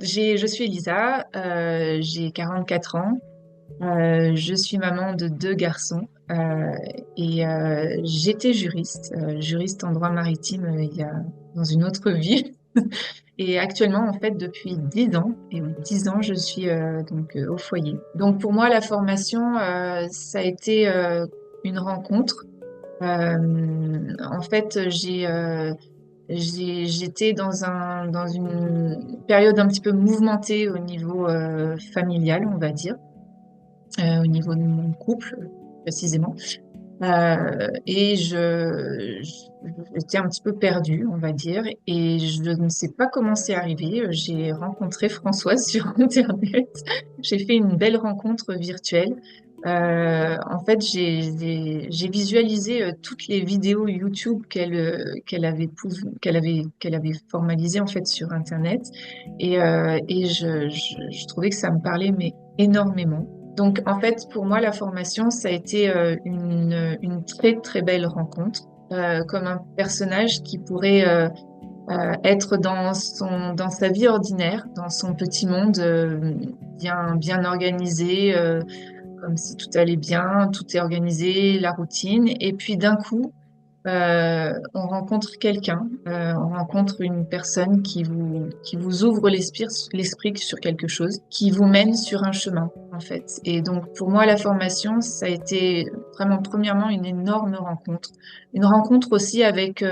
Je suis Elisa, j'ai 44 ans, je suis maman de deux garçons j'étais juriste, juriste en droit maritime dans une autre vie. Et actuellement, en fait, depuis 10 ans, et oui, 10 ans, je suis au foyer. Donc pour moi, la formation, ça a été une rencontre. En fait, j'étais dans une période un petit peu mouvementée au niveau familial, on va dire, au niveau de mon couple précisément. J'étais un petit peu perdue, on va dire, et je ne sais pas comment c'est arrivé. J'ai rencontré Françoise sur Internet. J'ai fait une belle rencontre virtuelle. En fait, j'ai visualisé toutes les vidéos YouTube qu'elle avait formalisées en fait sur Internet, je trouvais que ça me parlait mais énormément. Donc, en fait, pour moi, la formation, ça a été une très, très belle rencontre, comme un personnage qui pourrait être dans sa vie ordinaire, dans son petit monde, bien organisé, comme si tout allait bien, tout est organisé, la routine. Et puis, d'un coup, on rencontre quelqu'un, on rencontre une personne qui vous ouvre l'esprit sur quelque chose, qui vous mène sur un chemin, en fait. Et donc, pour moi, la formation, ça a été vraiment, premièrement, une énorme rencontre. Une rencontre aussi avec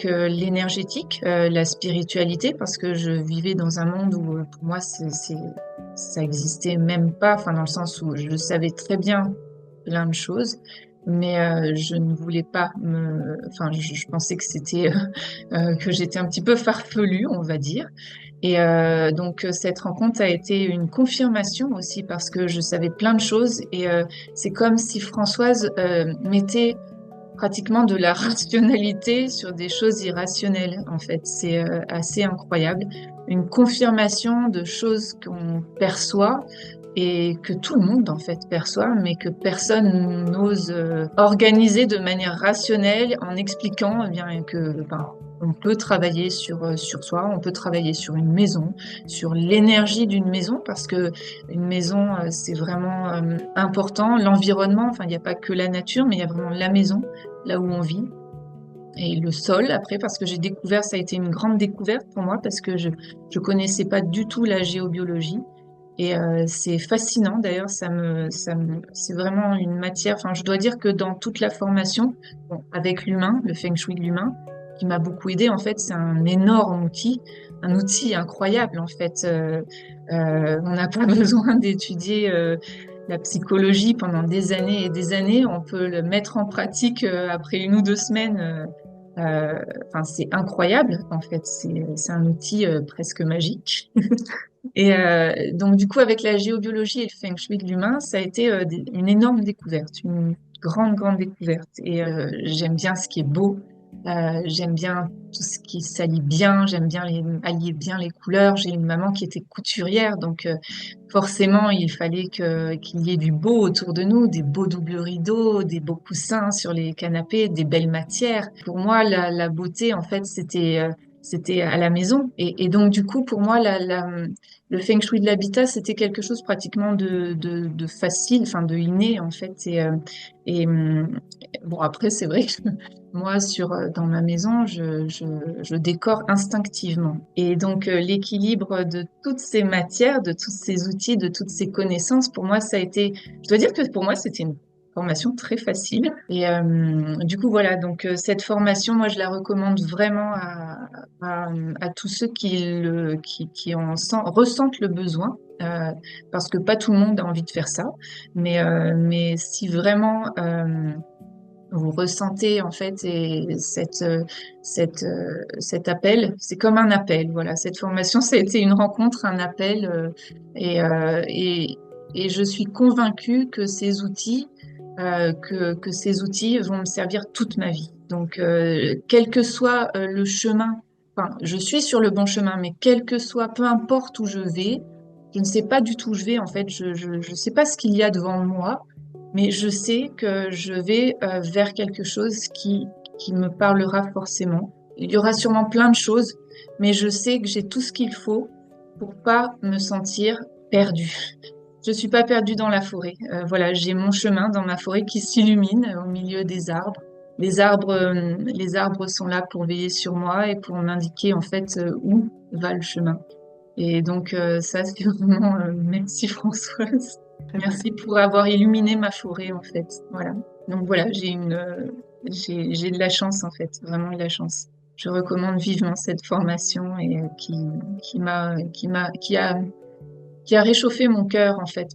l'énergétique, la spiritualité, parce que je vivais dans un monde où, pour moi, ça existait même pas, enfin, dans le sens où je savais très bien plein de choses, mais je ne voulais pas enfin, je pensais que que j'étais un petit peu farfelue, on va dire. Cette rencontre a été une confirmation aussi parce que je savais plein de choses c'est comme si Françoise mettait pratiquement de la rationalité sur des choses irrationnelles, en fait. C'est assez incroyable. Une confirmation de choses qu'on perçoit et que tout le monde, en fait, perçoit, mais que personne n'ose organiser de manière rationnelle en expliquant eh bien, on peut travailler sur soi, on peut travailler sur une maison, sur l'énergie d'une maison, parce que une maison, c'est vraiment important. L'environnement, enfin, il n'y a pas que la nature, mais il y a vraiment la maison là où on vit. Et le sol, après, parce que j'ai découvert, ça a été une grande découverte pour moi, parce que je connaissais pas du tout la géobiologie. C'est fascinant, d'ailleurs, c'est vraiment une matière, enfin, je dois dire que dans toute la formation, bon, avec l'humain, le feng shui de l'humain, qui m'a beaucoup aidé, en fait, c'est un outil incroyable, en fait. On n'a pas besoin d'étudier la psychologie pendant des années et des années. On peut le mettre en pratique après 1 ou 2 semaines. Enfin, c'est incroyable, en fait. C'est un outil presque magique. Donc, du coup, avec la géobiologie et le feng shui de l'humain, ça a été une énorme découverte, une grande, grande découverte. J'aime bien ce qui est beau, j'aime bien tout ce qui s'allie bien, j'aime bien allier bien les couleurs. J'ai une maman qui était couturière, donc forcément, il fallait qu'il y ait du beau autour de nous, des beaux doubles rideaux, des beaux coussins sur les canapés, des belles matières. Pour moi, la beauté, en fait, c'était à la maison. Donc, du coup, pour moi, le feng shui de l'habitat, c'était quelque chose pratiquement de facile, enfin de inné en fait. Et bon, après, c'est vrai que moi, dans ma maison, je décore instinctivement. Et donc, l'équilibre de toutes ces matières, de tous ces outils, de toutes ces connaissances, pour moi, je dois dire que pour moi, c'était une formation très facile. Du coup, voilà, donc cette formation, moi, je la recommande vraiment à, à tous ceux qui ressentent le besoin, parce que pas tout le monde a envie de faire ça. Mais si vraiment vous ressentez en fait cet appel, c'est comme un appel. Voilà, cette formation, ça a été une rencontre, un appel, et, euh, et, et je suis convaincue que que ces outils vont me servir toute ma vie. Donc, quel que soit le chemin, enfin, je suis sur le bon chemin, mais quel que soit, peu importe où je vais, je ne sais pas du tout où je vais. En fait, je sais pas ce qu'il y a devant moi, mais je sais que je vais vers quelque chose qui me parlera forcément. Il y aura sûrement plein de choses, mais je sais que j'ai tout ce qu'il faut pour pas me sentir perdue. Je suis pas perdue dans la forêt. Voilà, j'ai mon chemin dans ma forêt qui s'illumine au milieu des arbres. Les arbres sont là pour veiller sur moi et pour m'indiquer en fait où va le chemin. Et donc ça, c'est vraiment merci Françoise. Merci pour avoir illuminé ma forêt en fait. Voilà. Donc voilà, j'ai de la chance en fait, vraiment de la chance. Je recommande vivement cette formation et qui a réchauffé mon cœur en fait